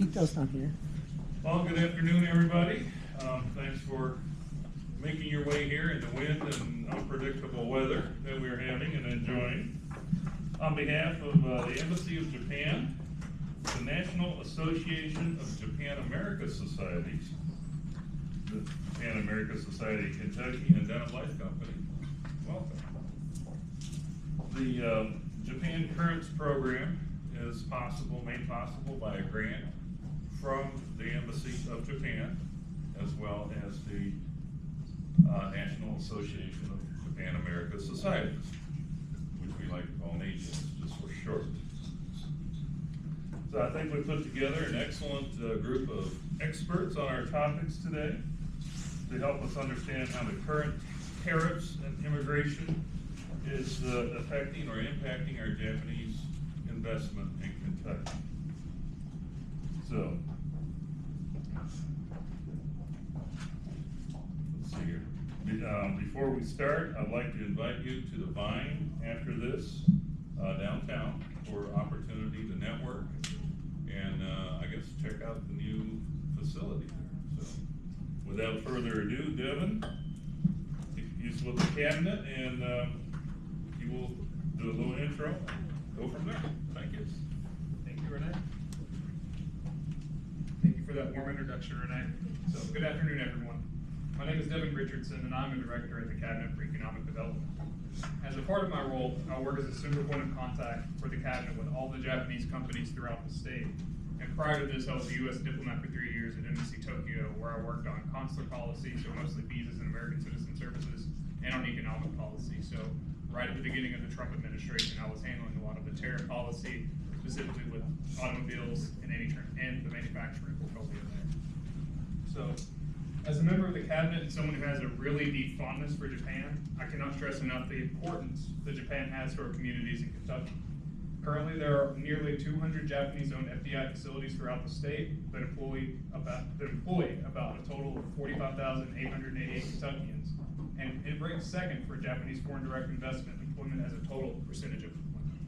Ito's here. Well, good afternoon, everybody. Thanks for making your way here in the wind and unpredictable weather that we're having and enjoying. On behalf of the Embassy of Japan, the National Association of Japan-America Societies, the Japan-America Society of Kentucky, and Dental Life Company, welcome. The Japan Currents program is made possible by a grant from the Embassy of Japan, as well as the National Association of Japan-America Societies, which we like to call NAJS, just for short. So I think we put together an excellent group of experts on our topics today to help us understand how the current tariffs and immigration is affecting or impacting our Japanese investment in Kentucky. So, let's see here. Before we start, I'd like to invite you to the Vine after this downtown for opportunity to network and I guess check out the new facility there. So, without further ado, Devin, you split the cabinet and you will do a little intro and go from there. Thank you. Thank you, Renee. Thank you for that warm introduction, Renee. So, good afternoon, everyone. My name is Devin Richardson, and I'm a director at the Cabinet for Economic Development. As a part of my role, I work as a single point of contact for the Cabinet with all the Japanese companies throughout the state. And prior to this, I was a U.S. diplomat for 3 years at Embassy Tokyo, where I worked on consular policy, so mostly visas and American citizen services, and on economic policy. So, right at the beginning of the Trump administration, I was handling a lot of the tariff policy, specifically with automobiles and the manufacturing portfolio there. So, as a member of the Cabinet and someone who has a really deep fondness for Japan, I cannot stress enough the importance that Japan has to our communities in Kentucky. Currently, there are nearly 200 Japanese-owned FDI facilities throughout the state that employ about a total of 45,888 Kentuckians, and it ranks second for Japanese foreign direct investment employment as a total percentage of employment.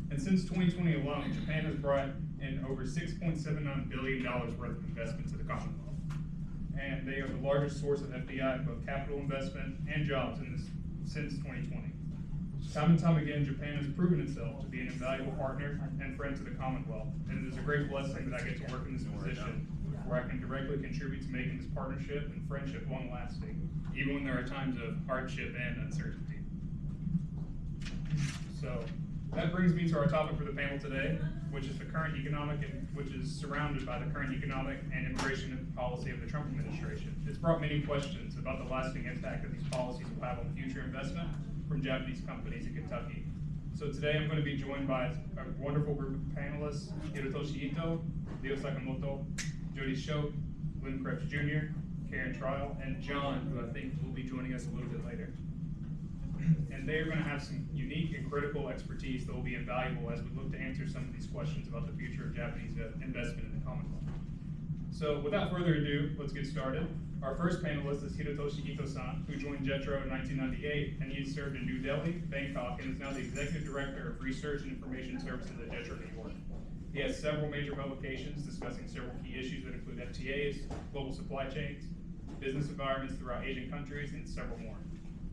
And since 2020 alone, Japan has brought in over $6.79 billion worth of investment to the Commonwealth. And they are the largest source of FDI, both capital investment and jobs since 2020. Time and time again, Japan has proven itself to be an invaluable partner and friend to the Commonwealth, and it is a great blessing that I get to work in this position where I can directly contribute to making this partnership and friendship long-lasting, even when there are times of hardship and uncertainty. So, that brings me to our topic for the panel today, which is which is surrounded by the current economic and immigration policy of the Trump administration. It's brought many questions about the lasting impact that these policies will have on future investment from Japanese companies in Kentucky. So today I'm going to be joined by a wonderful group of panelists: Hirotoshi Ito, Leo Sakamoto, Jody Shope, Lynn Krebs Jr., Karen Trial, and John, who I think will be joining us a little bit later. And they are going to have some unique and critical expertise that will be invaluable as we look to answer some of these questions about the future of Japanese investment in the Commonwealth. So without further ado, let's get started. Our first panelist is Hirotoshi Ito-san, who joined JETRO in 1998, and he has served in New Delhi, Bangkok, and is now the Executive Director of Research and Information Services at JETRO New York. He has several major publications discussing several key issues that include FTAs, global supply chains, business environments throughout Asian countries, and several more.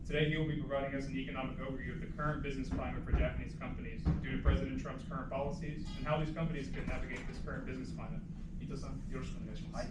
Today, he will be providing us an economic overview of the current business climate for Japanese companies due to President Trump's current policies and how these companies can navigate this current business climate. Ito-san, yoroshiku onegai shimasu.